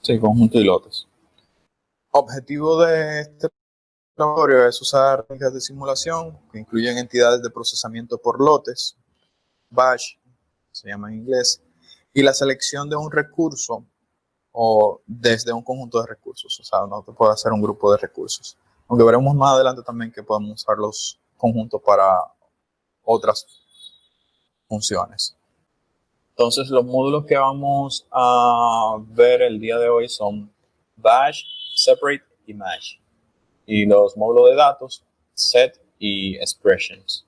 Sí, conjunto y lotes. Objetivo de este laboratorio es usar técnicas de simulación que incluyen entidades de procesamiento por lotes, batch, se llama en inglés, y la selección de un recurso o desde un conjunto de recursos. O sea, no te puede hacer un grupo de recursos. Aunque veremos más adelante también que podemos usar los conjuntos para otras funciones. Entonces, los módulos que vamos a ver el día de hoy son Bash, Separate y Mash. Y los módulos de datos, Set y Expressions.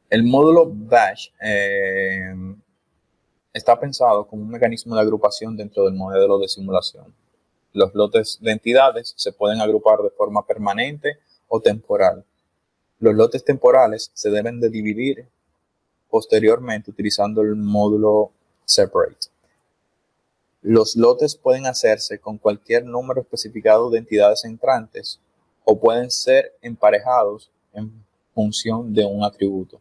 El módulo Bash está pensado como un mecanismo de agrupación dentro del modelo de simulación. Los lotes de entidades se pueden agrupar de forma permanente o temporal. Los lotes temporales se deben de dividir posteriormente utilizando el módulo Separate. Los lotes pueden hacerse con cualquier número especificado de entidades entrantes o pueden ser emparejados en función de un atributo.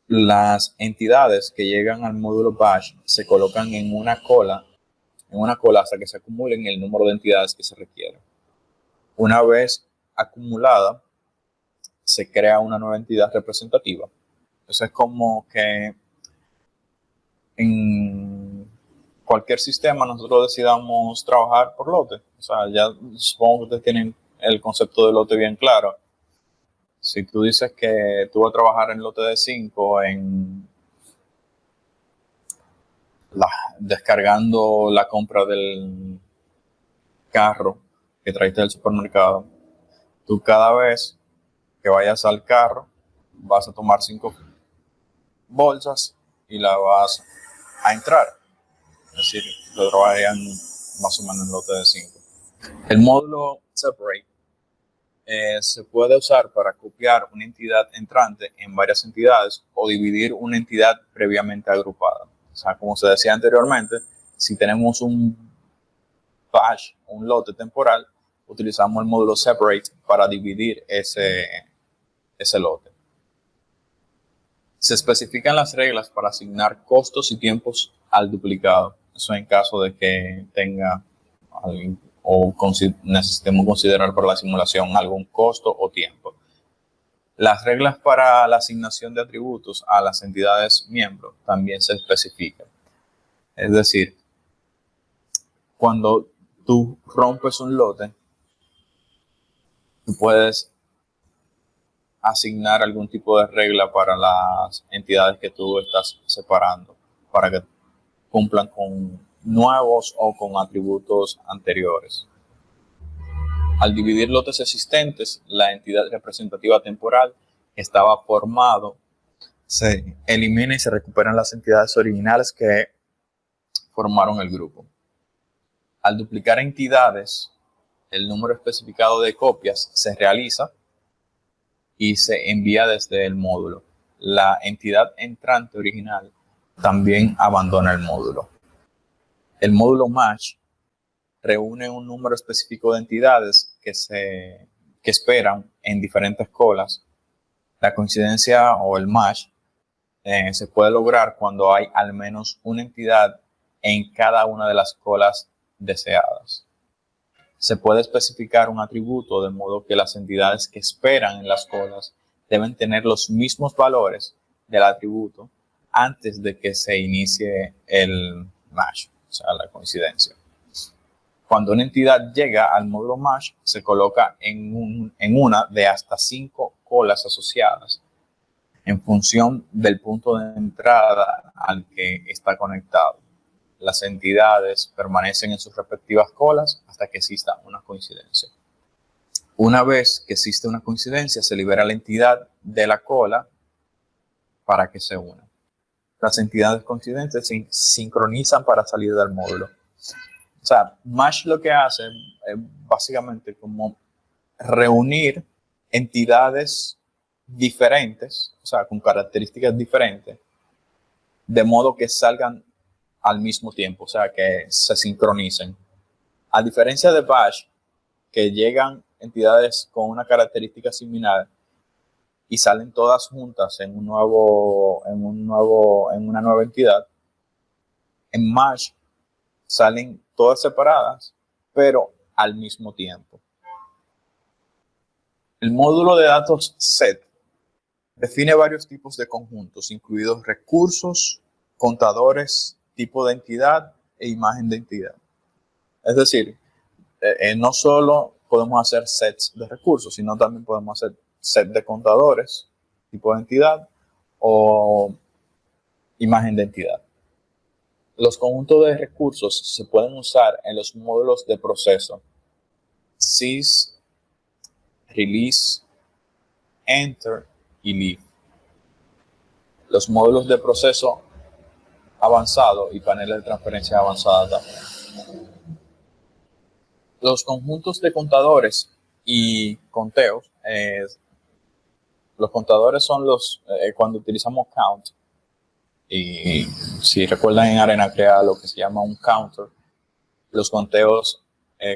Las entidades que llegan al módulo Bash se colocan en una cola hasta que se acumulen el número de entidades que se requieren. Una vez acumulada, se crea una nueva entidad representativa. Eso es como que en cualquier sistema nosotros decidamos trabajar por lote. O sea, ya supongo que ustedes tienen el concepto de lote bien claro. Si tú dices que tú vas a trabajar en lote de 5 descargando la compra del carro que traiste del supermercado, tú cada vez que vayas al carro vas a tomar 5 bolsas y la vas a entrar. Es decir, lo trabajan más o menos en lote de 5. El módulo Separate se puede usar para copiar una entidad entrante en varias entidades o dividir una entidad previamente agrupada. O sea, como se decía anteriormente, si tenemos un batch, un lote temporal, utilizamos el módulo Separate para dividir ese lote. Se especifican las reglas para asignar costos y tiempos al duplicado. Eso en caso de que tenga o necesitemos considerar para la simulación algún costo o tiempo. Las reglas para la asignación de atributos a las entidades miembros también se especifican. Es decir, cuando tú rompes un lote, tú puedes asignar algún tipo de regla para las entidades que tú estás separando para que cumplan con nuevos o con atributos anteriores. Al dividir lotes existentes, la entidad representativa temporal que estaba formado se elimina y se recuperan las entidades originales que formaron el grupo. Al duplicar entidades, el número especificado de copias se realiza y se envía desde el módulo. La entidad entrante original también abandona el módulo. El módulo Match reúne un número específico de entidades que esperan en diferentes colas. La coincidencia o el match se puede lograr cuando hay al menos una entidad en cada una de las colas deseadas. Se puede especificar un atributo de modo que las entidades que esperan en las colas deben tener los mismos valores del atributo antes de que se inicie el match, o sea, la coincidencia. Cuando una entidad llega al módulo Match, se coloca en una de hasta 5 colas asociadas en función del punto de entrada al que está conectado. Las entidades permanecen en sus respectivas colas hasta que exista una coincidencia. Una vez que existe una coincidencia, se libera la entidad de la cola para que se una. Las entidades coincidentes se sincronizan para salir del módulo. O sea, Match lo que hace es básicamente como reunir entidades diferentes, o sea, con características diferentes, de modo que salgan al mismo tiempo, o sea, que se sincronicen. A diferencia de Bash, que llegan entidades con una característica similar y salen todas juntas en una nueva entidad, en Match salen todas separadas, pero al mismo tiempo. El módulo de datos set define varios tipos de conjuntos, incluidos recursos, contadores, tipo de entidad e imagen de entidad. Es decir, no solo podemos hacer sets de recursos, sino también podemos hacer set de contadores, tipo de entidad o imagen de entidad. Los conjuntos de recursos se pueden usar en los módulos de proceso sys, release, enter y leave. Los módulos de proceso avanzado y paneles de transferencia avanzada también. Los conjuntos de contadores y conteos, los contadores son los, cuando utilizamos count, y si recuerdan en Arena crea lo que se llama un counter. Los conteos,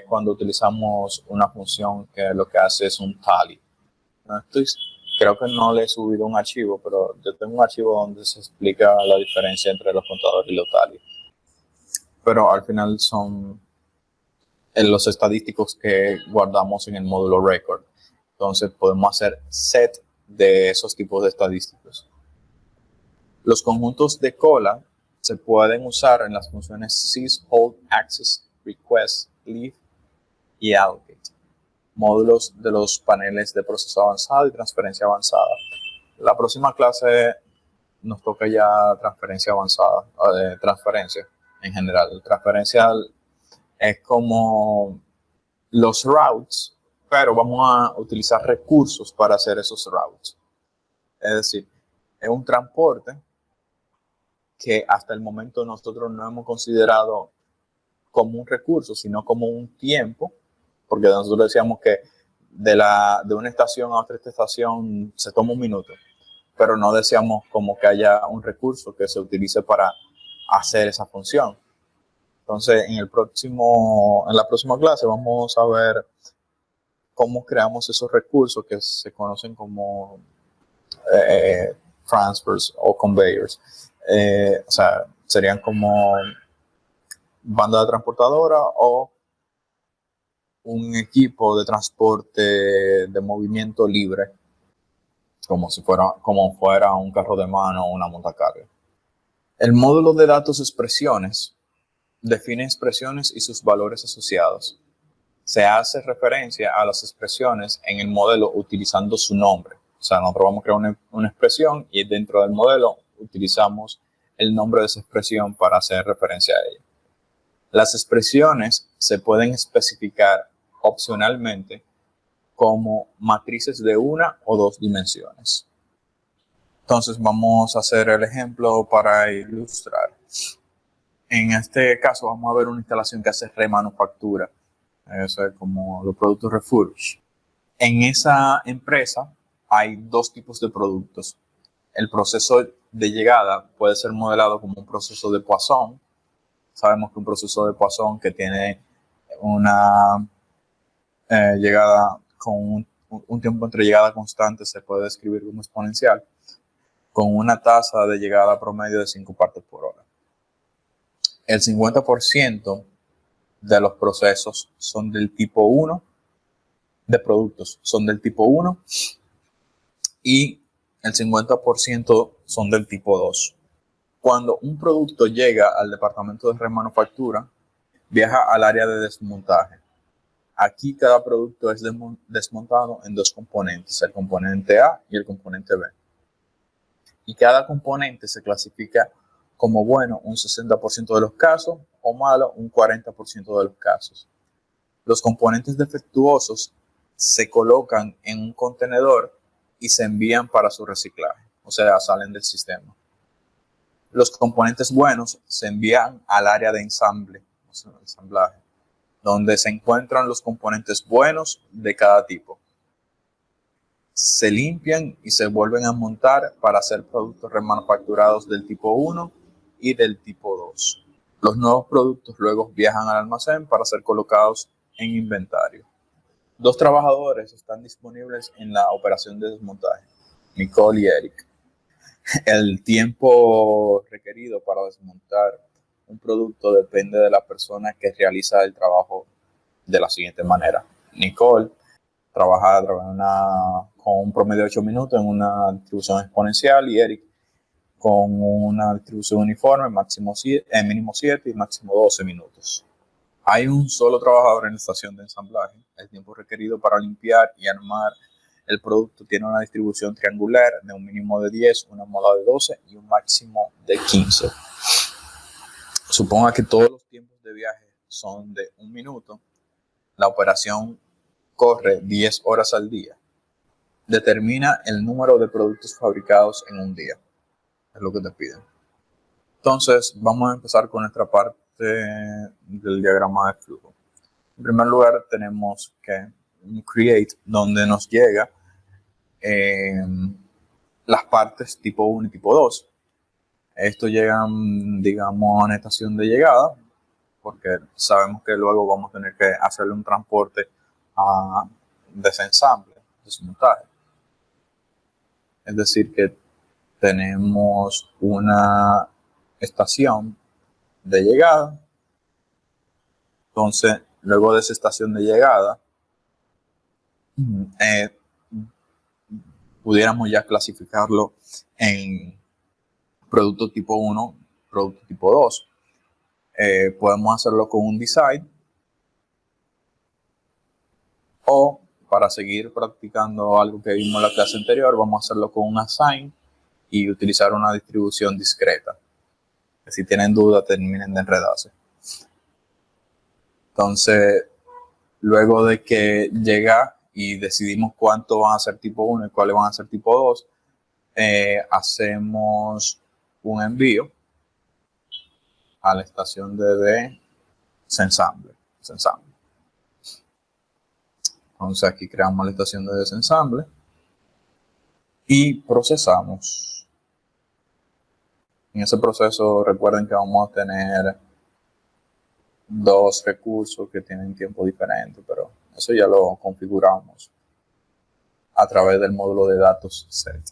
cuando utilizamos una función que lo que hace es un tally. Creo que no le he subido un archivo, pero yo tengo un archivo donde se explica la diferencia entre los contadores y los tally. Pero al final son los estadísticos que guardamos en el módulo record. Entonces podemos hacer set de esos tipos de estadísticos. Los conjuntos de cola se pueden usar en las funciones sys, hold, access, request, leave y allocate. Módulos de los paneles de proceso avanzado y transferencia avanzada. La próxima clase nos toca ya transferencia avanzada, transferencia en general. Transferencia es como los routes, pero vamos a utilizar recursos para hacer esos routes. Es decir, es un transporte que hasta el momento nosotros no hemos considerado como un recurso, sino como un tiempo, porque nosotros decíamos que de una estación a otra estación se toma un minuto, pero no decíamos como que haya un recurso que se utilice para hacer esa función. Entonces, en la próxima clase vamos a ver cómo creamos esos recursos que se conocen como transfers o conveyors. O sea, serían como banda de transportadora o un equipo de transporte de movimiento libre, como fuera un carro de mano o una montacarga. El módulo de datos expresiones define expresiones y sus valores asociados. Se hace referencia a las expresiones en el modelo utilizando su nombre. O sea, nosotros vamos a crear una expresión y dentro del modelo utilizamos el nombre de esa expresión para hacer referencia a ella. Las expresiones se pueden especificar opcionalmente como matrices de una o dos dimensiones. Entonces vamos a hacer el ejemplo para ilustrar. En este caso vamos a ver una instalación que hace remanufactura, eso es como los productos refurbished. En esa empresa hay dos tipos de productos. El proceso de llegada puede ser modelado como un proceso de Poisson. Sabemos que un proceso de Poisson que tiene una llegada con un tiempo entre llegada constante se puede describir como exponencial, con una tasa de llegada promedio de 5 partes por hora. El 50% de los procesos son del tipo 1, de productos son del tipo 1 y el 50% son del tipo 2. Cuando un producto llega al departamento de remanufactura, viaja al área de desmontaje. Aquí cada producto es desmontado en dos componentes, el componente A y el componente B. Y cada componente se clasifica como bueno un 60% de los casos o malo un 40% de los casos. Los componentes defectuosos se colocan en un contenedor y se envían para su reciclaje, o sea, salen del sistema. Los componentes buenos se envían al área de ensamble, o sea, ensamblaje, donde se encuentran los componentes buenos de cada tipo. Se limpian y se vuelven a montar para hacer productos remanufacturados del tipo 1 y del tipo 2. Los nuevos productos luego viajan al almacén para ser colocados en inventario. 2 trabajadores están disponibles en la operación de desmontaje, Nicole y Eric. El tiempo requerido para desmontar un producto depende de la persona que realiza el trabajo de la siguiente manera. Nicole trabaja con un promedio de 8 minutos en una distribución exponencial y Eric con una distribución uniforme, mínimo 7 y máximo 12 minutos. Hay un solo trabajador en la estación de ensamblaje. El tiempo requerido para limpiar y armar el producto tiene una distribución triangular de un mínimo de 10, una moda de 12 y un máximo de 15. Suponga que todos los tiempos de viaje son de 1 minuto. La operación corre 10 horas al día. Determina el número de productos fabricados en un día. Es lo que te piden. Entonces, vamos a empezar con nuestra parte del diagrama de flujo. En primer lugar, tenemos que un create, donde nos llega las partes tipo 1 y tipo 2. Estos llegan, digamos, a una estación de llegada, porque sabemos que luego vamos a tener que hacerle un transporte a desensamble, desmontaje. Es decir, que tenemos una estación de llegada. Entonces, luego de esa estación de llegada, pudiéramos ya clasificarlo en producto tipo 1, producto tipo 2. Podemos hacerlo con un design o, para seguir practicando algo que vimos en la clase anterior, vamos a hacerlo con un assign y utilizar una distribución discreta. Que si tienen duda, terminen de enredarse. Entonces, luego de que llega y decidimos cuánto van a ser tipo 1 y cuáles van a ser tipo 2, hacemos un envío a la estación de desensamble. Entonces aquí creamos la estación de desensamble y procesamos. En ese proceso recuerden que vamos a tener dos recursos que tienen tiempo diferente, pero eso ya lo configuramos a través del módulo de datos set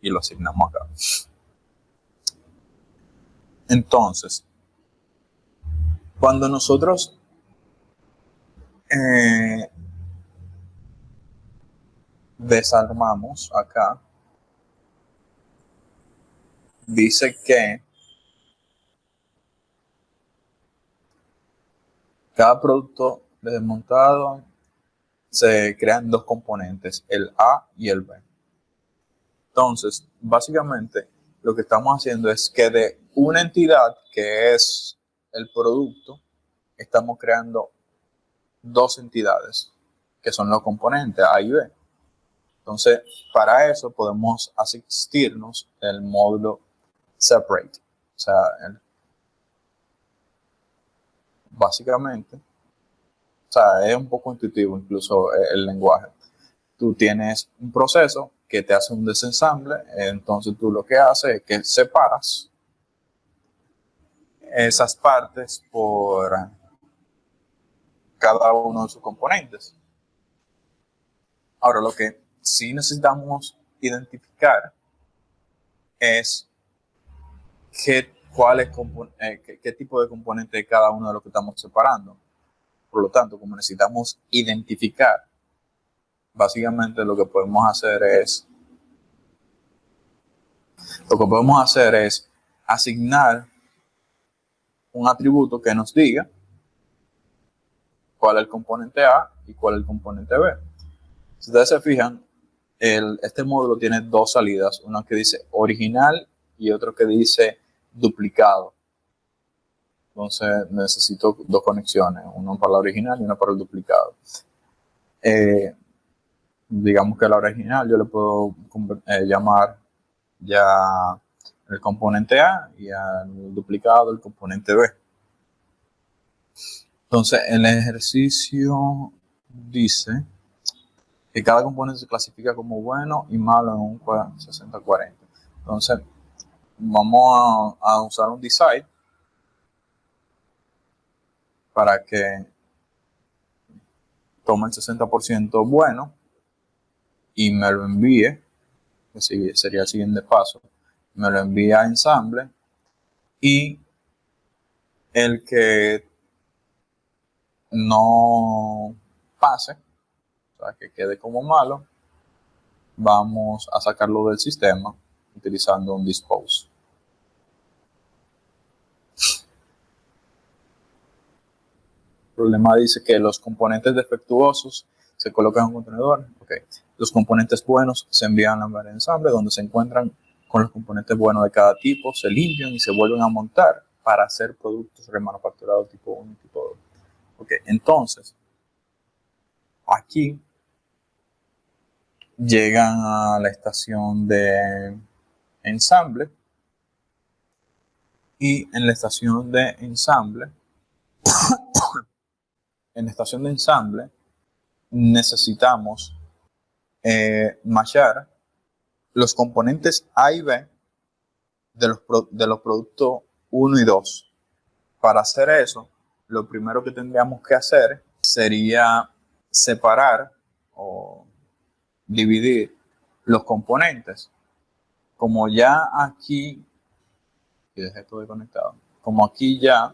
y lo asignamos acá. Entonces, cuando nosotros desarmamos acá, dice que cada producto desmontado se crean dos componentes, el A y el B. Entonces, básicamente, lo que estamos haciendo es que de una entidad que es el producto, estamos creando dos entidades, que son los componentes A y B. Entonces, para eso podemos asistirnos el módulo separate. O sea, básicamente, o sea, es un poco intuitivo incluso el lenguaje. Tú tienes un proceso que te hace un desensamble, entonces tú lo que haces es que separas esas partes por cada uno de sus componentes. Ahora, lo que sí necesitamos identificar es qué tipo de componente de cada uno de los que estamos separando. Por lo tanto, como necesitamos identificar, básicamente lo que podemos hacer es asignar un atributo que nos diga cuál es el componente A y cuál es el componente B. Si ustedes se fijan, este módulo tiene dos salidas, una que dice original y otro que dice duplicado. Entonces necesito dos conexiones, una para la original y una para el duplicado. Digamos que a la original yo le puedo llamar ya el componente A y al duplicado el componente B. Entonces el ejercicio dice que cada componente se clasifica como bueno y malo en un 60-40. Entonces vamos a usar un decide para que tome el 60% bueno y me lo envíe, que sería el siguiente paso, me lo envía a ensamble y El que no pase, o sea, que quede como malo, vamos a sacarlo del sistema utilizando un dispose. El problema dice que los componentes defectuosos se colocan en un contenedor. Okay. Los componentes buenos se envían a la área de ensamble, donde se encuentran con los componentes buenos de cada tipo, se limpian y se vuelven a montar para hacer productos remanufacturados tipo 1 y tipo 2. Okay. Entonces, aquí llegan a la estación de ensamble y en la estación de ensamble necesitamos matchar los componentes A y B de los productos 1 y 2. Para hacer eso, lo primero que tendríamos que hacer sería separar o dividir los componentes. Como ya aquí, y dejé esto desconectado, como aquí ya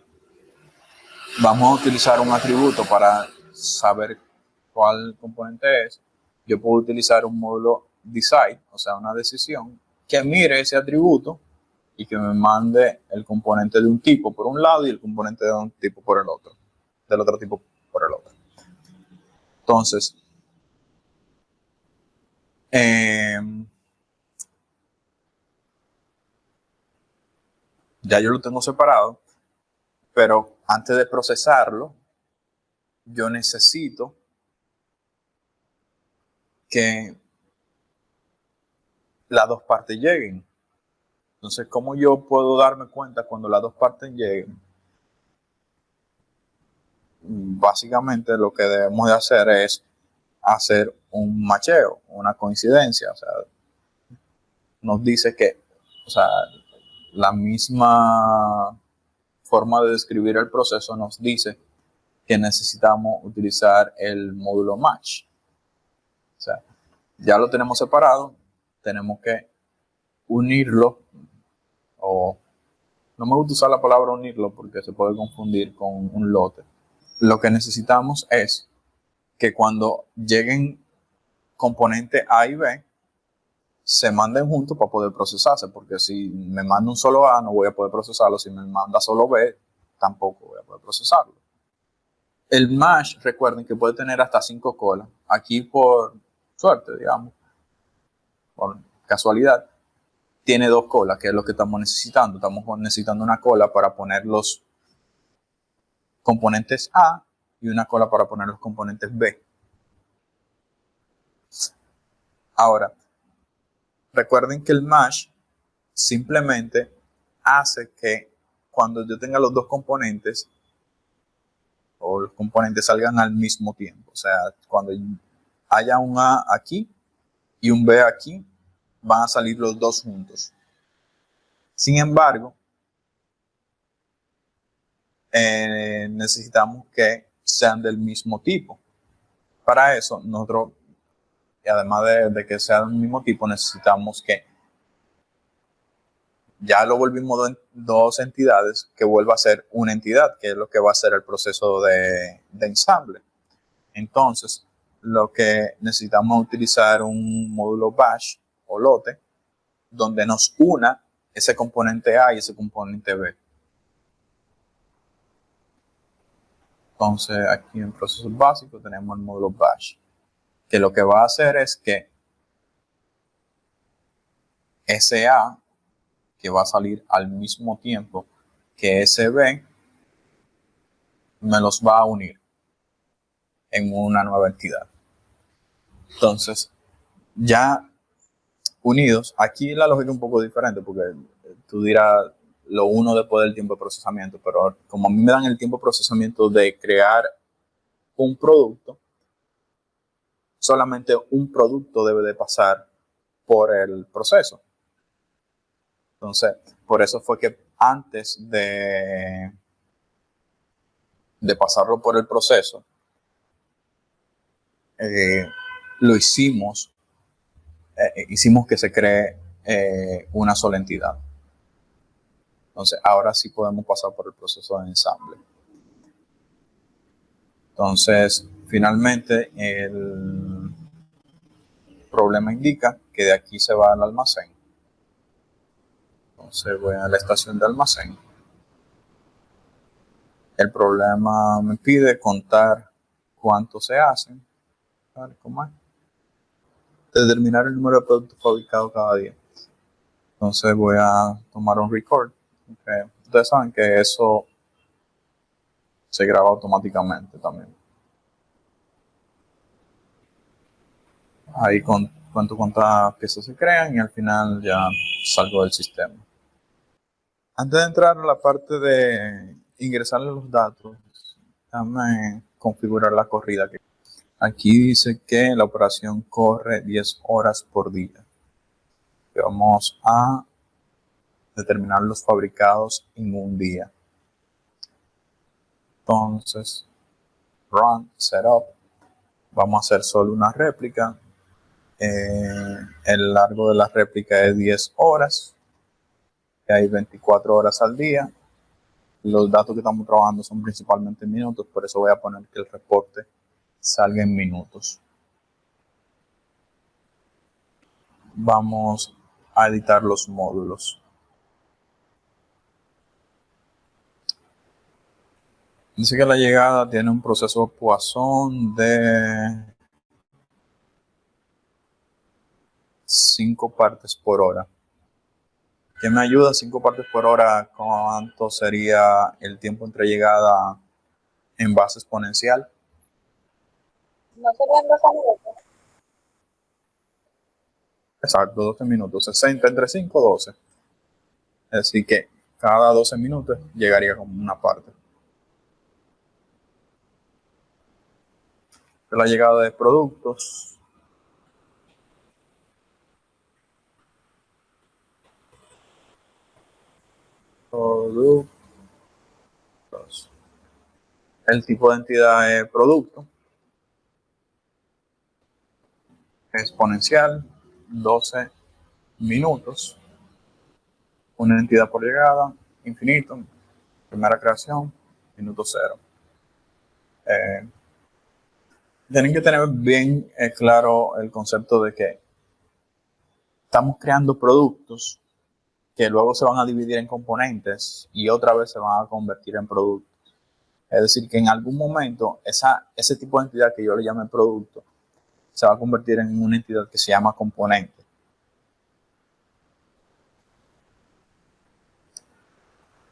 vamos a utilizar un atributo para saber cuál componente es, yo puedo utilizar un módulo decide, o sea, una decisión, que mire ese atributo y que me mande el componente de un tipo por un lado y el componente de un tipo por el otro, del otro tipo por el otro. Entonces, ya yo lo tengo separado, pero antes de procesarlo, yo necesito que las dos partes lleguen. Entonces, ¿cómo yo puedo darme cuenta cuando las dos partes lleguen? Básicamente lo que debemos de hacer es hacer un macheo, una coincidencia. O sea, nos dice que, o sea, la misma forma de describir el proceso nos dice que necesitamos utilizar el módulo match. O sea, ya lo tenemos separado, tenemos que unirlo, o no me gusta usar la palabra unirlo porque se puede confundir con un lote. Lo que necesitamos es que cuando lleguen componentes A y B, se manden juntos para poder procesarse, porque si me manda un solo A no voy a poder procesarlo, si me manda solo B tampoco voy a poder procesarlo. El mash, recuerden que puede tener hasta 5 colas. Aquí por suerte, digamos, por casualidad, tiene 2 colas, que es lo que estamos necesitando. Estamos necesitando una cola para poner los componentes A y una cola para poner los componentes B. Ahora, recuerden que el mash simplemente hace que cuando yo tenga los dos componentes o los componentes salgan al mismo tiempo. O sea, cuando haya un A aquí y un B aquí, van a salir los dos juntos. Sin embargo, necesitamos que sean del mismo tipo. Para eso, nosotros, además de que sean del mismo tipo, necesitamos que ya lo volvimos dos entidades, que vuelva a ser una entidad, que es lo que va a ser el proceso de ensamble. Entonces, lo que necesitamos es utilizar un módulo bash o lote, donde nos una ese componente A y ese componente B. Entonces, aquí en procesos básicos tenemos el módulo bash, que lo que va a hacer es que ese A, que va a salir al mismo tiempo que ese B, me los va a unir en una nueva entidad. Entonces, ya unidos, aquí la lógica es un poco diferente, porque tú dirás lo uno después del tiempo de procesamiento, pero como a mí me dan el tiempo de procesamiento de crear un producto, solamente un producto debe de pasar por el proceso. Entonces, por eso fue que antes de pasarlo por el proceso, lo hicimos que se cree una sola entidad. Entonces, ahora sí podemos pasar por el proceso de ensamble. Entonces, finalmente, el problema indica que de aquí se va al almacén. Entonces, voy a la estación de almacén. El problema me pide contar cuánto se hacen. A ver, ¿cómo es? Determinar el número de productos fabricados cada día. Entonces voy a tomar un record. Okay. Ustedes saben que eso se graba automáticamente también. Ahí cuento cuántas piezas se crean y al final ya salgo del sistema. Antes de entrar a la parte de ingresarle los datos, déjame configurar la corrida. Aquí dice que la operación corre 10 horas por día. Vamos a determinar los fabricados en un día. Entonces, run, setup. Vamos a hacer solo una réplica. El largo de la réplica es 10 horas. Hay 24 horas al día. Los datos que estamos trabajando son principalmente en minutos, por eso voy a poner que el reporte salga en minutos. Vamos a editar los módulos. Dice que la llegada tiene un proceso Poisson de 5 partes por hora. ¿Qué me ayuda? 5 partes por hora, ¿cuánto sería el tiempo entre llegada en base exponencial? No serían 12 minutos. Exacto, 12 minutos, 60 entre 5, 12. Así que cada 12 minutos llegaría como una parte. La llegada de productos. Productos. El tipo de entidad es producto. Exponencial, 12 minutos. Una entidad por llegada, infinito. Primera creación, minuto 0. Tienen que tener bien claro el concepto de que estamos creando productos que luego se van a dividir en componentes y otra vez se van a convertir en productos. Es decir, que en algún momento ese tipo de entidad que yo le llame producto se va a convertir en una entidad que se llama componente.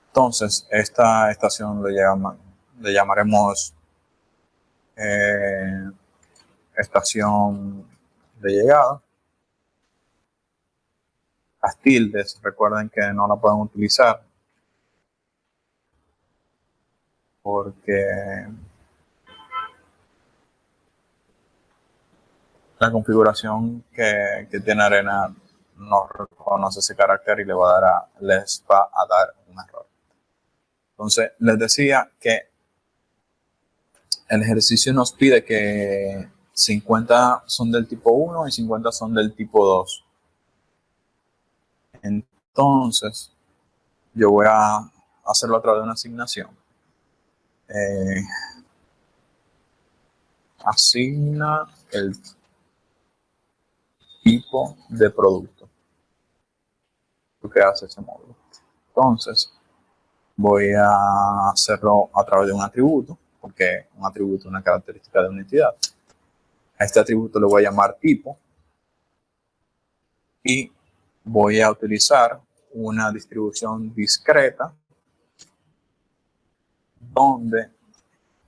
Entonces, esta estación le llamaremos estación de llegada. Las tildes, recuerden que no la pueden utilizar porque la configuración que tiene Arena no reconoce ese carácter y les va a dar un error. Entonces, les decía que el ejercicio nos pide que 50 son del tipo 1 y 50 son del tipo 2. Entonces, yo voy a hacerlo a través de una asignación. Asigna el tipo de producto que hace ese módulo. Entonces, voy a hacerlo a través de un atributo, porque un atributo es una característica de una entidad. A este atributo le voy a llamar tipo y voy a utilizar una distribución discreta donde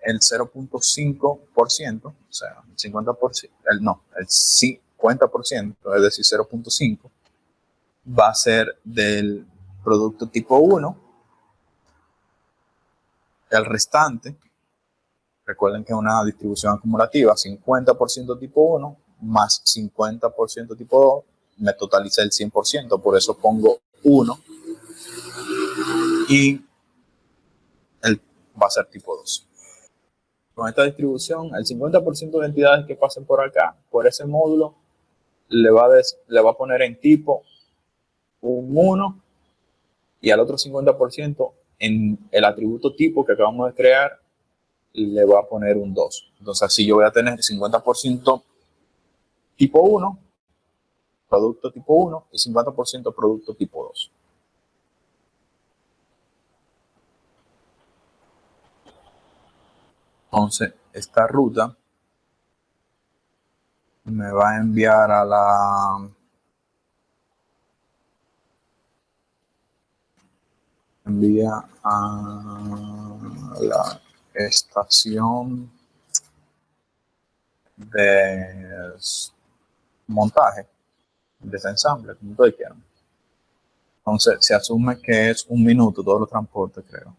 el 0.5%, o sea, el 50%, el 50%, es decir, 0.5, va a ser del producto tipo 1. El restante, recuerden que es una distribución acumulativa, 50% tipo 1 más 50% tipo 2, me totaliza el 100%, por eso pongo 1 y va a ser tipo 2. Con esta distribución, el 50% de entidades que pasen por acá, por ese módulo, le va a poner en tipo un 1 y al otro 50% en el atributo tipo que acabamos de crear le voy a poner un 2. Entonces así yo voy a tener 50% tipo 1, producto tipo 1 y 50% producto tipo 2. Entonces esta ruta me va a enviar a la estación de montaje, desensamble, como ustedes quieran. Entonces se asume que es 1 minuto todos los transportes, creo.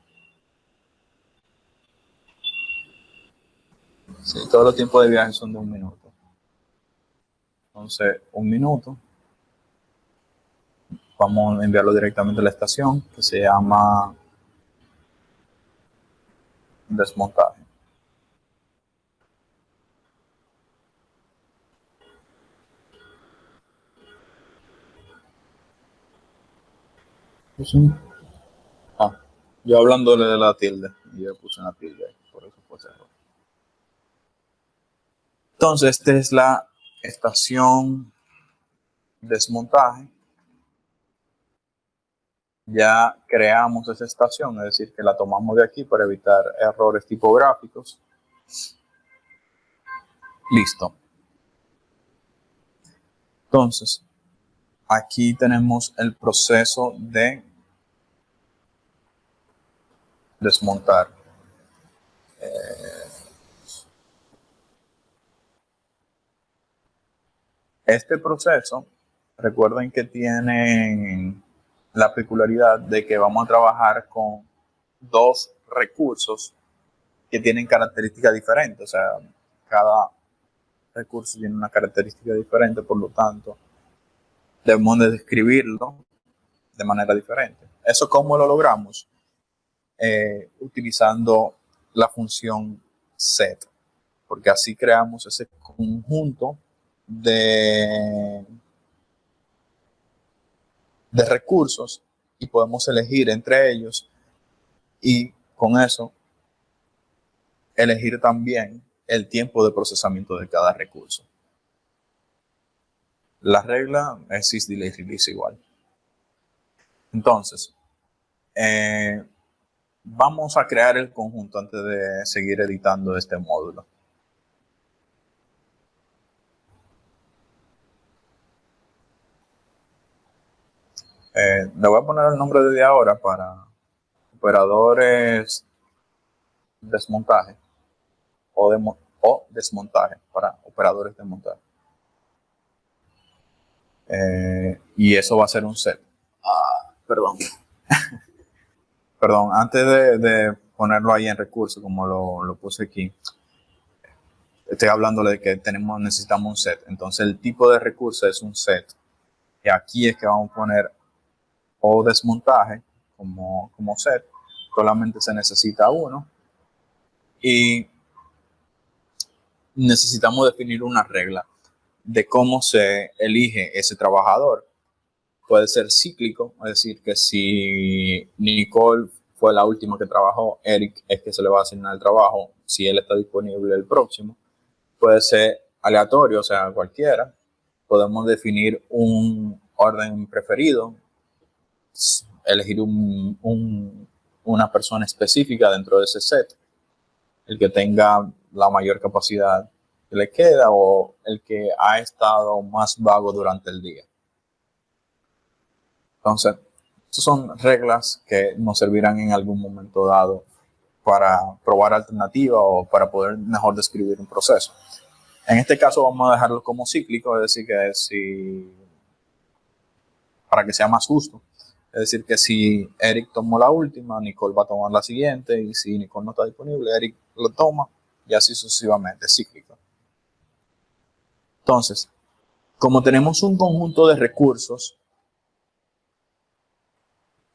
Sí, todos los tiempos de viaje son de 1 minuto. Entonces, 1 minuto. Vamos a enviarlo directamente a la estación, que se llama desmontaje. Yo hablándole de la tilde, y yo puse una tilde ahí, por eso fue ese error. Entonces, esta es la estación desmontaje. Ya creamos esa estación, es decir, que la tomamos de aquí para evitar errores tipográficos. Listo. Entonces, aquí tenemos el proceso de desmontar. Este proceso, recuerden que tiene la peculiaridad de que vamos a trabajar con 2 recursos que tienen características diferentes. O sea, cada recurso tiene una característica diferente, por lo tanto, debemos de describirlo de manera diferente. ¿Eso cómo lo logramos? Utilizando la función set, porque así creamos ese conjunto de recursos y podemos elegir entre ellos y con eso elegir también el tiempo de procesamiento de cada recurso. La regla es sys delay release igual. Entonces, vamos a crear el conjunto antes de seguir editando este módulo. Le voy a poner el nombre desde ahora para operadores desmontaje o desmontaje para operadores de montaje. Y eso va a ser un set. Perdón. Perdón, antes de ponerlo ahí en recurso, como lo puse aquí, estoy hablando de que necesitamos un set. Entonces el tipo de recurso es un set. Y aquí es que vamos a poner o desmontaje como set. Solamente se necesita uno. Y necesitamos definir una regla de cómo se elige ese trabajador. Puede ser cíclico, es decir, que si Nicole fue la última que trabajó, Eric es que se le va a asignar el trabajo si él está disponible el próximo. Puede ser aleatorio, o sea, cualquiera. Podemos definir un orden preferido, elegir una persona específica dentro de ese set, el que tenga la mayor capacidad que le queda o el que ha estado más vago durante el día. Entonces, esas son reglas que nos servirán en algún momento dado para probar alternativas o para poder mejor describir un proceso. En este caso vamos a dejarlo como cíclico, es decir, que para que sea más justo. Es decir, que si Eric tomó la última, Nicole va a tomar la siguiente, y si Nicole no está disponible, Eric lo toma, y así sucesivamente, cíclico. Entonces, como tenemos un conjunto de recursos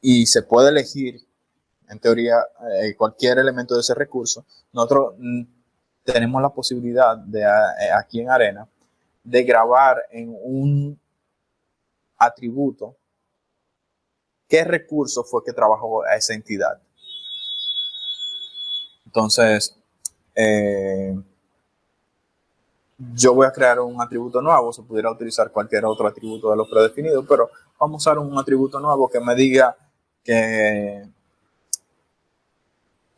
y se puede elegir, en teoría, cualquier elemento de ese recurso, nosotros tenemos la posibilidad de, aquí en Arena, de grabar en un atributo qué recurso fue que trabajó a esa entidad. Entonces, yo voy a crear un atributo nuevo, se pudiera utilizar cualquier otro atributo de los predefinidos, pero vamos a usar un atributo nuevo que me diga que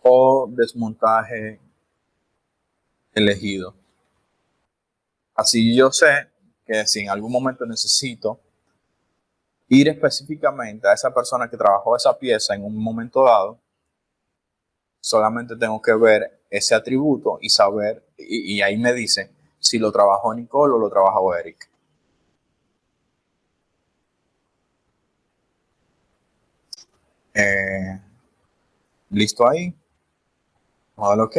o desmontaje elegido. Así yo sé que si en algún momento necesito ir específicamente a esa persona que trabajó esa pieza en un momento dado, solamente tengo que ver ese atributo y saber, y ahí me dice si lo trabajó Nicole o lo trabajó Eric. Listo ahí. Vamos a darle OK.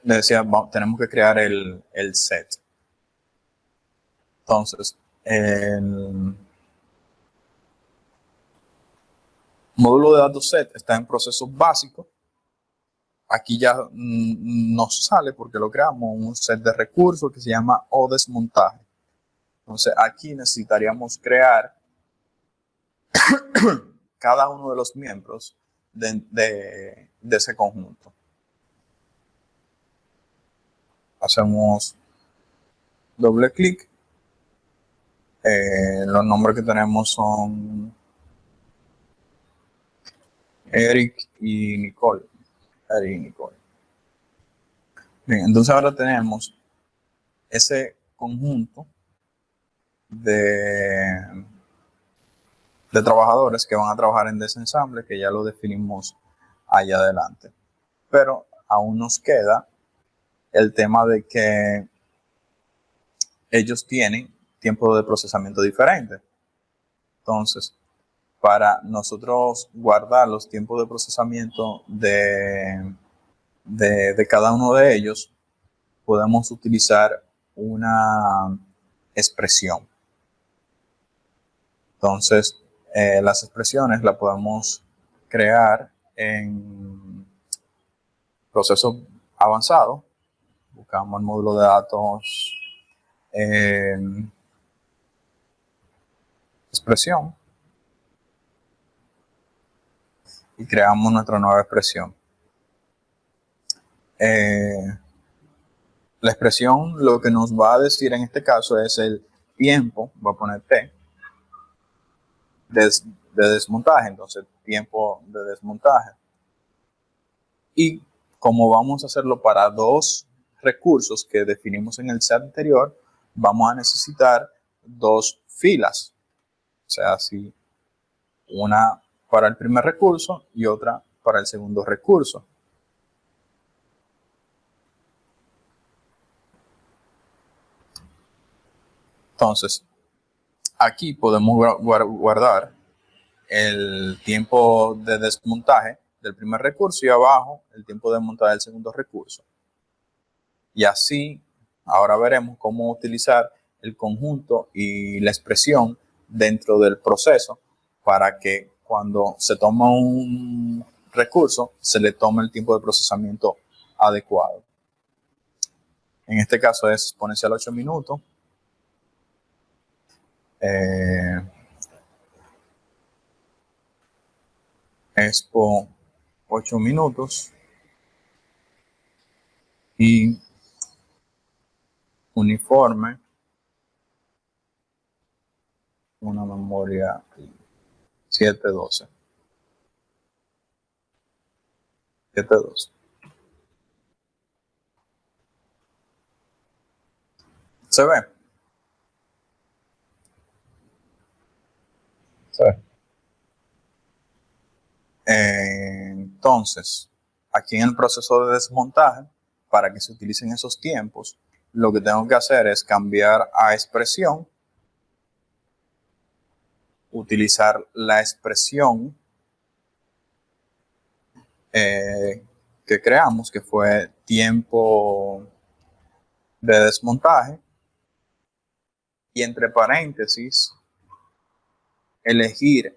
Le decía, tenemos que crear el set. Entonces, el módulo de datos set está en procesos básicos. Aquí ya nos sale porque lo creamos un set de recursos que se llama ODesmontaje. Entonces aquí necesitaríamos crear cada uno de los miembros de ese conjunto. Hacemos doble clic. Los nombres que tenemos son Eric y Nicole. Eric y Nicole. Bien, entonces ahora tenemos ese conjunto de trabajadores que van a trabajar en desensamble, que ya lo definimos allá adelante. Pero aún nos queda el tema de que ellos tienen tiempo de procesamiento diferente. Entonces, para nosotros guardar los tiempos de procesamiento de cada uno de ellos, podemos utilizar una expresión. Entonces, las expresiones las podemos crear en procesos avanzados. Buscamos el módulo de datos expresión y creamos nuestra nueva expresión. La expresión lo que nos va a decir en este caso es el tiempo, voy a poner T, de desmontaje, entonces tiempo de desmontaje. Y como vamos a hacerlo para dos recursos que definimos en el set anterior, vamos a necesitar dos filas. O sea, así, una para el primer recurso y otra para el segundo recurso. Entonces, aquí podemos guardar el tiempo de desmontaje del primer recurso y abajo el tiempo de montaje del segundo recurso. Y así, ahora veremos cómo utilizar el conjunto y la expresión dentro del proceso para que cuando se toma un recurso, se le tome el tiempo de procesamiento adecuado. En este caso es exponencial 8 minutos. Expo 8 minutos y uniforme, una memoria 712. 712. ¿Se ve? Se ve. Entonces, aquí en el proceso de desmontaje, para que se utilicen esos tiempos, lo que tengo que hacer es cambiar a expresión, utilizar la expresión que creamos, que fue tiempo de desmontaje, y entre paréntesis, elegir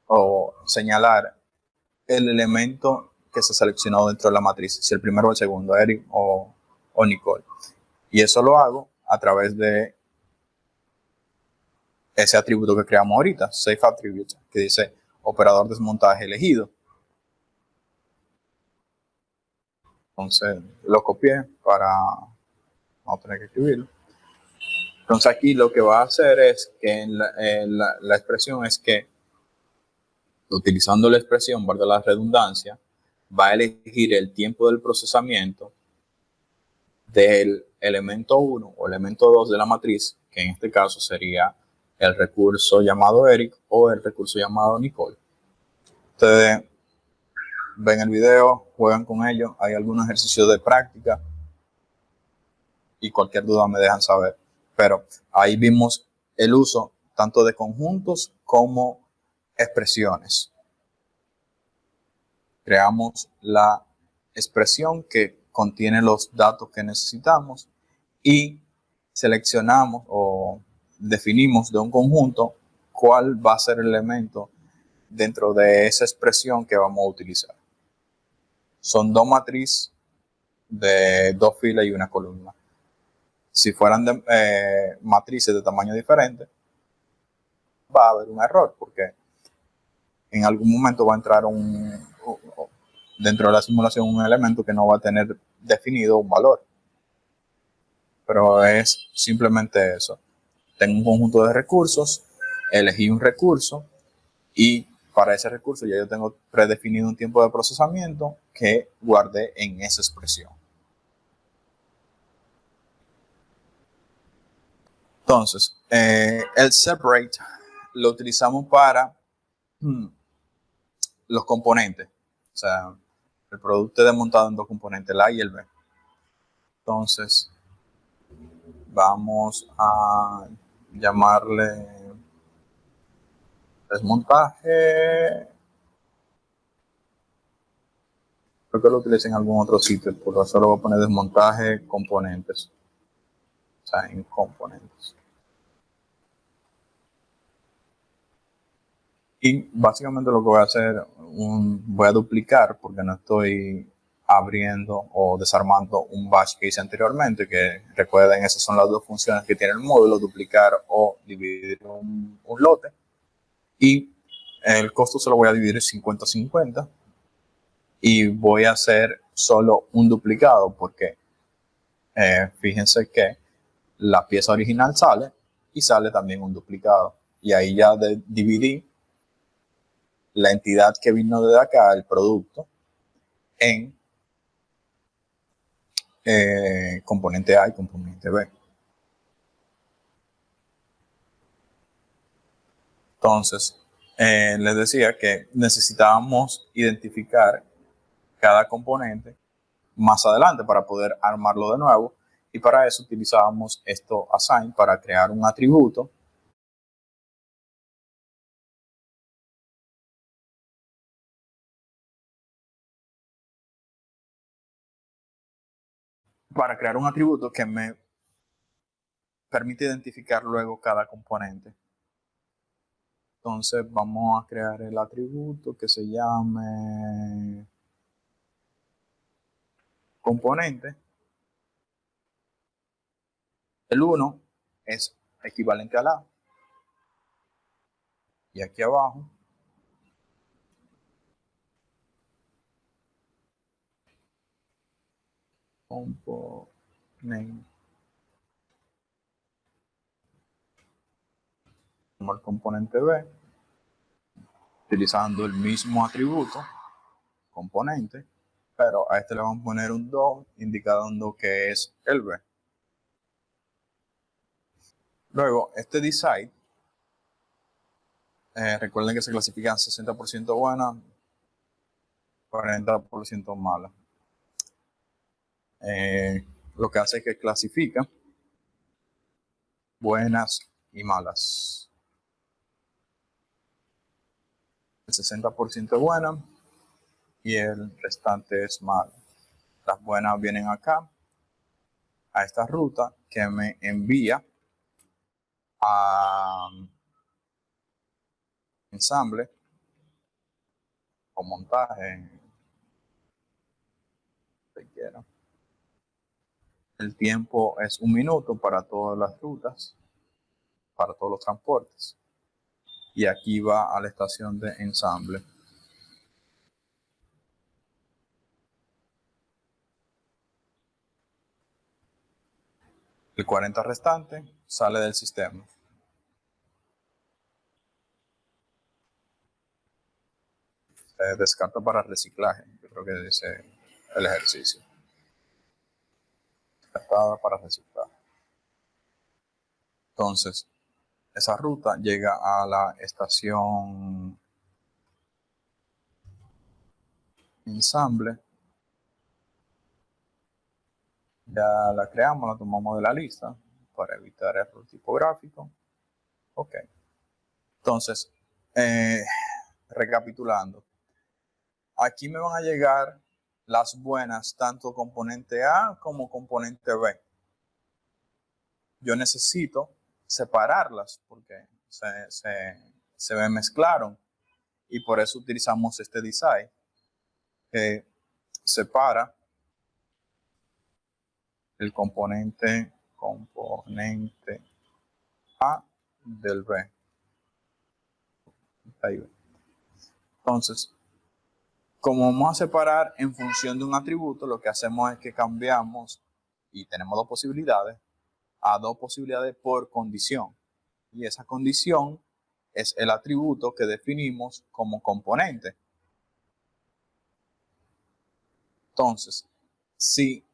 o señalar el elemento que se seleccionó dentro de la matriz, si el primero o el segundo, Eric o Nicole. Y eso lo hago a través de ese atributo que creamos ahorita, Safe Attribute, que dice operador desmontaje elegido. Entonces lo copié para no tener que escribirlo. Entonces aquí lo que va a hacer es que la expresión es que, utilizando la expresión, valga la redundancia, va a elegir el tiempo del procesamiento del elemento 1 o elemento 2 de la matriz, que en este caso sería el recurso llamado Eric o el recurso llamado Nicole. Ustedes ven el video, juegan con ello, hay algunos ejercicios de práctica y cualquier duda me dejan saber. Pero ahí vimos el uso tanto de conjuntos como expresiones. Creamos la expresión que contiene los datos que necesitamos y seleccionamos o definimos de un conjunto cuál va a ser el elemento dentro de esa expresión que vamos a utilizar. Son dos matrices de dos filas y una columna. Si fueran matrices de tamaño diferente, va a haber un error porque en algún momento va a entrar dentro de la simulación un elemento que no va a tener definido un valor. Pero es simplemente eso. Tengo un conjunto de recursos, elegí un recurso y para ese recurso ya yo tengo predefinido un tiempo de procesamiento que guardé en esa expresión. Entonces, el separate lo utilizamos para los componentes. O sea, el producto desmontado en dos componentes, el A y el B. Entonces, vamos a llamarle desmontaje. Creo que lo utilicé en algún otro sitio, por eso lo voy a poner desmontaje componentes. O sea, en componentes. Y básicamente lo que voy a hacer, voy a duplicar porque no estoy abriendo o desarmando un batch que hice anteriormente, que recuerden, esas son las dos funciones que tiene el módulo, duplicar o dividir un lote. Y el costo se lo voy a dividir 50-50 y voy a hacer solo un duplicado porque fíjense que la pieza original sale y sale también un duplicado. Y ahí ya dividí la entidad que vino de acá, el producto, en componente A y componente B. Entonces, les decía que necesitábamos identificar cada componente más adelante para poder armarlo de nuevo, y para eso utilizábamos esto assign para crear un atributo que me permite identificar luego cada componente. Entonces vamos a crear el atributo que se llame componente. El 1 es equivalente al A. Y aquí abajo componente. Como el componente B, utilizando el mismo atributo, componente, pero a este le vamos a poner un 2, indicando que es el B. Luego, este decide, recuerden que se clasifican 60% buena, 40% mala. Lo que hace es que clasifica buenas y malas. El 60% es buena y el restante es malo. Las buenas vienen acá, a esta ruta que me envía a ensamble o montaje, si quiero. El tiempo es 1 minuto para todas las rutas, para todos los transportes. y aquí va a la estación de ensamble. El 40 restante sale del sistema. Se descarta para reciclaje, yo creo que dice el ejercicio. Descartada para reciclaje. Entonces, esa ruta llega a la estación ensamble. Ya la creamos, la tomamos de la lista para evitar error tipográfico. Ok. Entonces, recapitulando. Aquí me van a llegar las buenas, tanto componente A como componente B. Yo necesito separarlas porque se me mezclaron y por eso utilizamos este design que separa el componente A del B. Ahí ve. Entonces, como vamos a separar en función de un atributo, lo que hacemos es que cambiamos y tenemos dos posibilidades a dos posibilidades por condición. Y esa condición es el atributo que definimos como componente. Entonces, si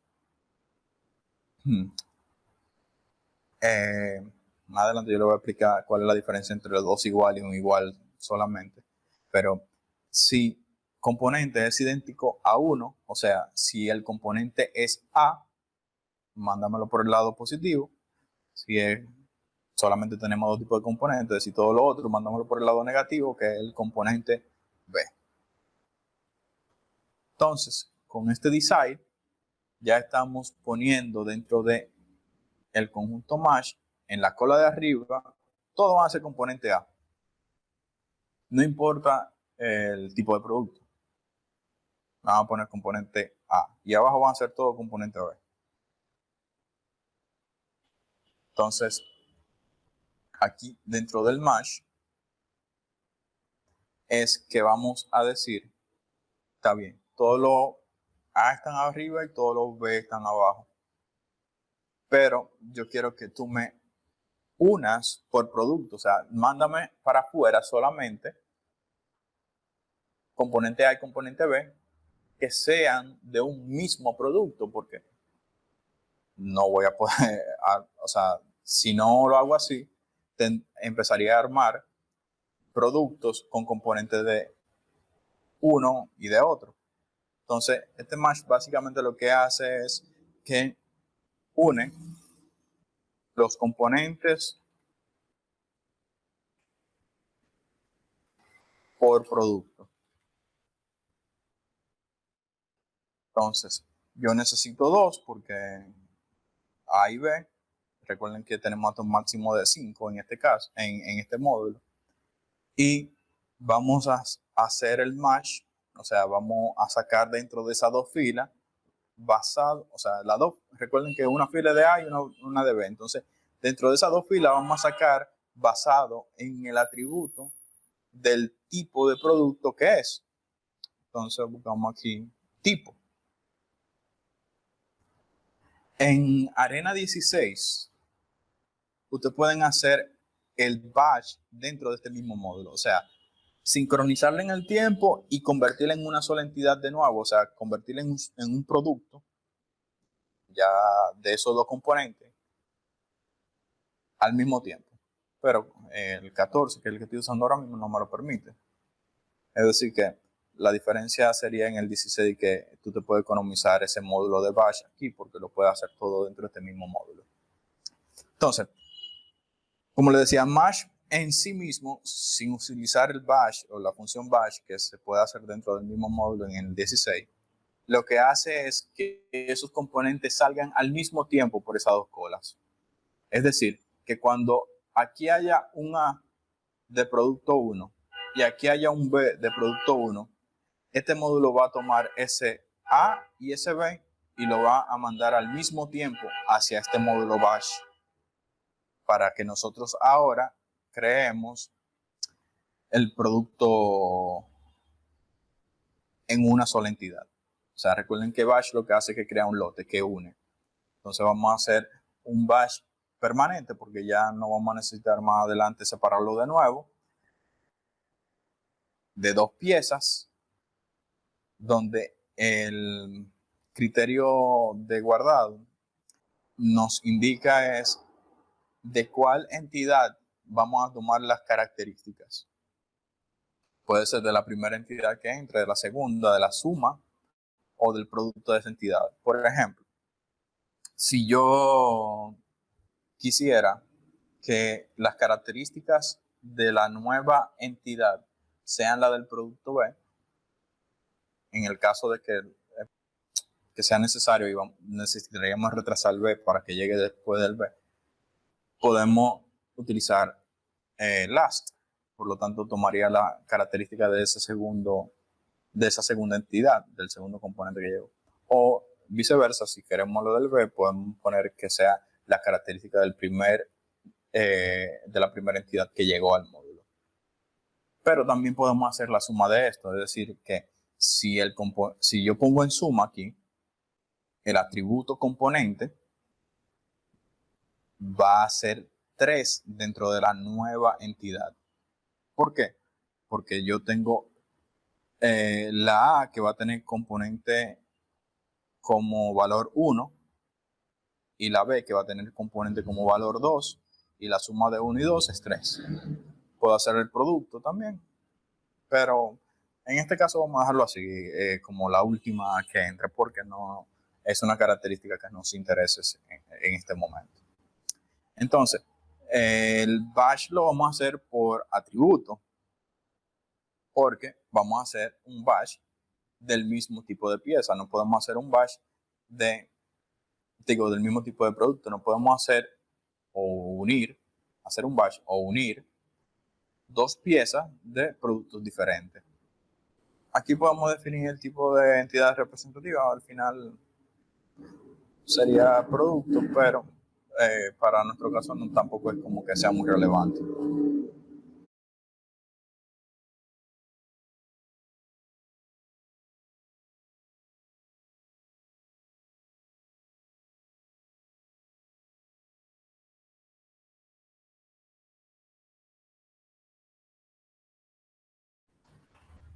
más adelante yo le voy a explicar cuál es la diferencia entre los dos igual y un igual solamente. Pero si componente es idéntico a 1, o sea, si el componente es A, mándamelo por el lado positivo. Si es, solamente tenemos dos tipos de componentes, si todo lo otro, mándamelo por el lado negativo, que es el componente B. Entonces, con este design, ya estamos poniendo dentro de el conjunto MASH, en la cola de arriba, todo va a ser componente A. No importa el tipo de producto. Vamos a poner componente A. Y abajo van a ser todo componente B. Entonces, aquí dentro del MASH, es que vamos a decir, está bien, todos los A están arriba y todos los B están abajo. Pero yo quiero que tú me unas por producto. O sea, mándame para afuera solamente componente A y componente B que sean de un mismo producto, porque no voy a poder, o sea, si no lo hago así, empezaría a armar productos con componentes de uno y de otro. Entonces, este MASH básicamente lo que hace es que une los componentes por producto. Entonces, yo necesito dos porque A y B, recuerden que tenemos hasta un máximo de 5 en este caso, en este módulo. Y vamos a hacer el match, o sea, vamos a sacar dentro de esas dos filas basado, o sea, las dos, recuerden que una fila de A y una de B. Entonces, dentro de esas dos filas vamos a sacar basado en el atributo del tipo de producto que es. Entonces, buscamos aquí tipo. En Arena 16, ustedes pueden hacer el batch dentro de este mismo módulo. O sea, sincronizarla en el tiempo y convertirla en una sola entidad de nuevo. O sea, convertirla en un producto ya de esos dos componentes al mismo tiempo. Pero el 14, que es el que estoy usando ahora mismo, no me lo permite. Es decir, que la diferencia sería en el 16 que tú te puedes economizar ese módulo de batch aquí porque lo puedes hacer todo dentro de este mismo módulo. Entonces, como le decía, MASH en sí mismo, sin utilizar el bash o la función bash que se puede hacer dentro del mismo módulo en el 16, lo que hace es que esos componentes salgan al mismo tiempo por esas dos colas. Es decir, que cuando aquí haya un A de producto 1 y aquí haya un B de producto 1, este módulo va a tomar ese A y ese B y lo va a mandar al mismo tiempo hacia este módulo bash para que nosotros ahora creemos el producto en una sola entidad. O sea, recuerden que batch lo que hace es que crea un lote que une. Entonces vamos a hacer un batch permanente porque ya no vamos a necesitar más adelante separarlo de nuevo, de 2 piezas, donde el criterio de guardado nos indica es de cuál entidad vamos a tomar las características. Puede ser de la primera entidad que entre, de la segunda, de la suma o del producto de esa entidad. Por ejemplo, si yo quisiera que las características de la nueva entidad sean las del producto B, en el caso de que sea necesario y necesitaríamos retrasar el B para que llegue después del B, podemos utilizar last. Por lo tanto, tomaría la característica de esa segunda entidad, del segundo componente que llegó. O viceversa, si queremos lo del B, podemos poner que sea la característica del de la primera entidad que llegó al módulo. Pero también podemos hacer la suma de esto, es decir, que si yo pongo en suma aquí, el atributo componente va a ser 3 dentro de la nueva entidad. ¿Por qué? Porque yo tengo la A que va a tener componente como valor 1 y la B que va a tener componente como valor 2 y la suma de 1 y 2 es 3. Puedo hacer el producto también, pero en este caso vamos a dejarlo así, como la última que entre, porque no es una característica que nos interesa en este momento. Entonces, el batch lo vamos a hacer por atributo, porque vamos a hacer un batch del mismo tipo de pieza. No podemos hacer un batch del mismo tipo de producto. No podemos hacer hacer un batch o unir 2 piezas de productos diferentes. Aquí podemos definir el tipo de entidad representativa. Al final sería producto, pero para nuestro caso tampoco es como que sea muy relevante.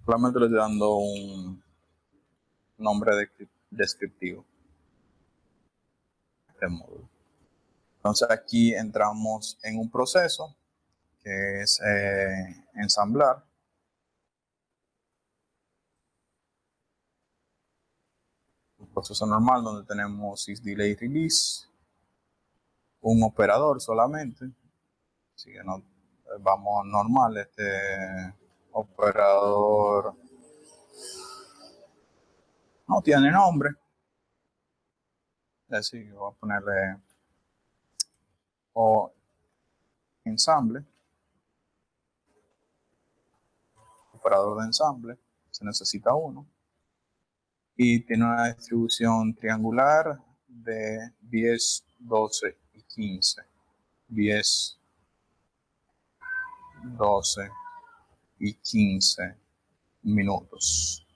Solamente le estoy dando un nombre descriptivo a este módulo. Entonces aquí entramos en un proceso que es ensamblar. Un proceso normal donde tenemos sysdelay release, un operador solamente, así que no, vamos normal, este operador no tiene nombre, es decir, voy a ponerle o ensamble, operador de ensamble, se necesita uno, y tiene una distribución triangular de 10, 12 y 15. 10, 12 y 15 minutos.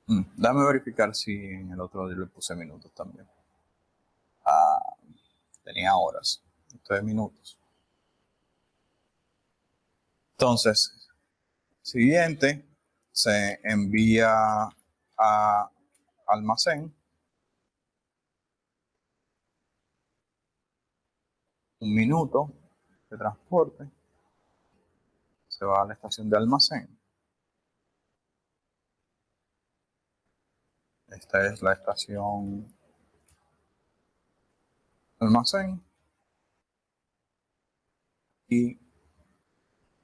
Déjame verificar si en el otro le puse minutos también. Tenía horas. Esto es minutos. Entonces, siguiente, se envía a almacén. Un minuto de transporte. Se va a la estación de almacén. Esta es la estación almacén. Y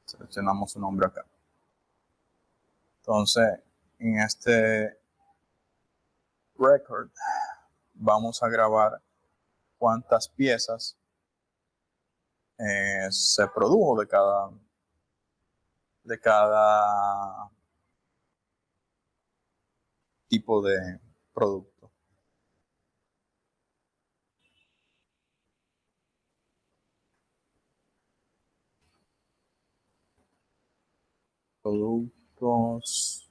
seleccionamos su nombre acá. Entonces, en este record vamos a grabar cuántas piezas se produjo de cada tipo de producto. productos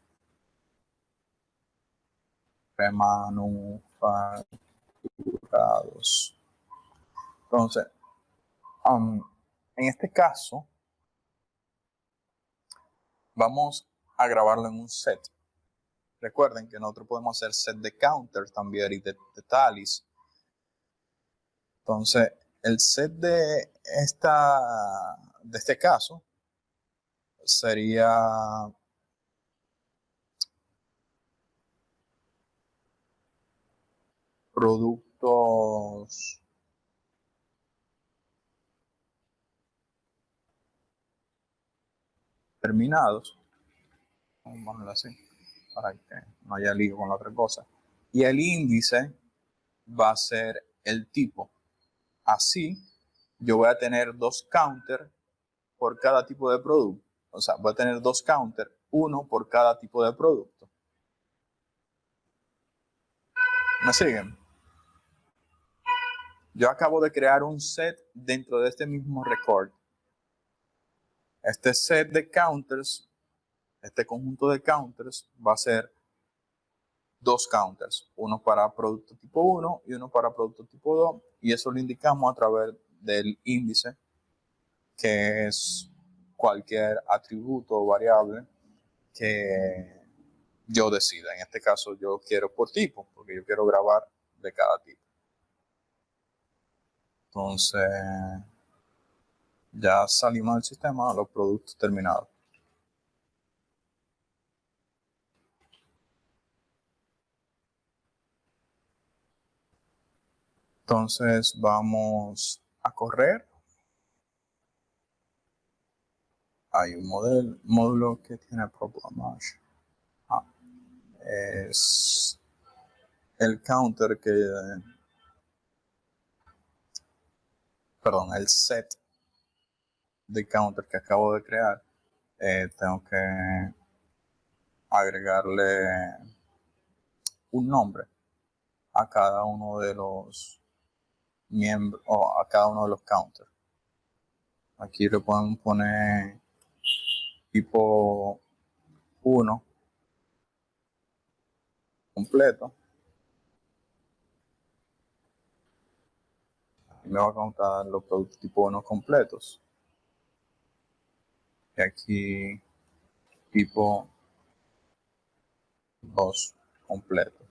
premanufacturados. Entonces, en este caso, vamos a grabarlo en un set. Recuerden que nosotros podemos hacer set de counters también y de tallies. Entonces, el set de este caso sería productos terminados. Vamos a ponerlo así para que no haya lío con la otra cosa. Y el índice va a ser el tipo. Así, yo voy a tener 2 counters por cada tipo de producto. O sea, voy a tener 2 counters, uno por cada tipo de producto. ¿Me siguen? Yo acabo de crear un set dentro de este mismo record. Este set de counters, este conjunto de counters, va a ser 2 counters, uno para producto tipo 1 y uno para producto tipo 2, y eso lo indicamos a través del índice, que es cualquier atributo o variable que yo decida. En este caso yo quiero por tipo, porque yo quiero grabar de cada tipo. Entonces, ya salimos del sistema a los productos terminados. Entonces vamos a correr. Hay un módulo que tiene problemas. Es el counter el set de counter que acabo de crear. Tengo que agregarle un nombre a cada uno de los miembros o a cada uno de los counters. Aquí le pueden poner tipo 1 completo. Y me va a contar los productos tipo 1 completos. Y aquí tipo 2 completos.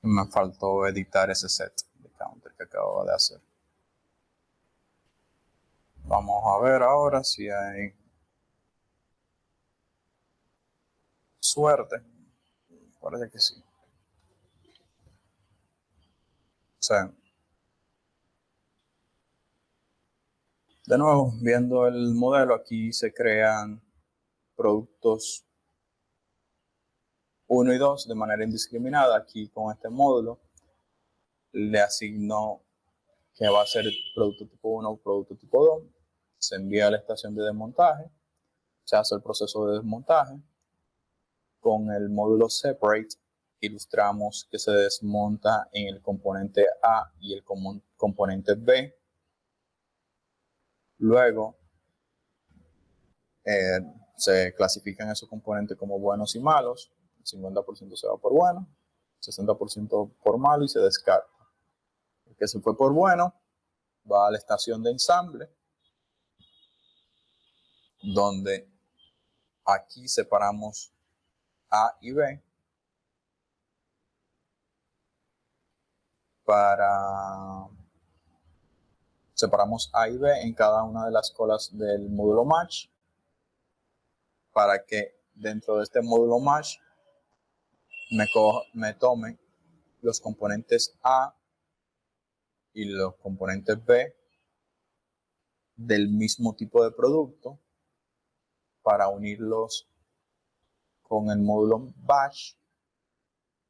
Y me faltó editar ese set de counter que acabo de hacer. Vamos a ver ahora si hay suerte. Parece que sí. O sea, de nuevo, viendo el modelo, aquí se crean productos 1 y 2 de manera indiscriminada. Aquí con este módulo le asigno que va a ser producto tipo 1 o producto tipo 2. Se envía a la estación de desmontaje. Se hace el proceso de desmontaje. Con el módulo separate ilustramos que se desmonta en el componente A y el componente B. Luego se clasifican esos componentes como buenos y malos. El 50% se va por bueno, 60% por malo y se descarta. El que se fue por bueno va a la estación de ensamble, donde aquí separamos A y B separamos A y B en cada una de las colas del módulo match, para que dentro de este módulo match me tome los componentes A y los componentes B del mismo tipo de producto para unirlos con el módulo batch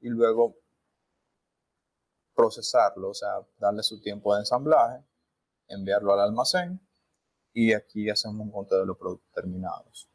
y luego procesarlo, o sea, darle su tiempo de ensamblaje, enviarlo al almacén, y aquí hacemos un conteo de los productos terminados.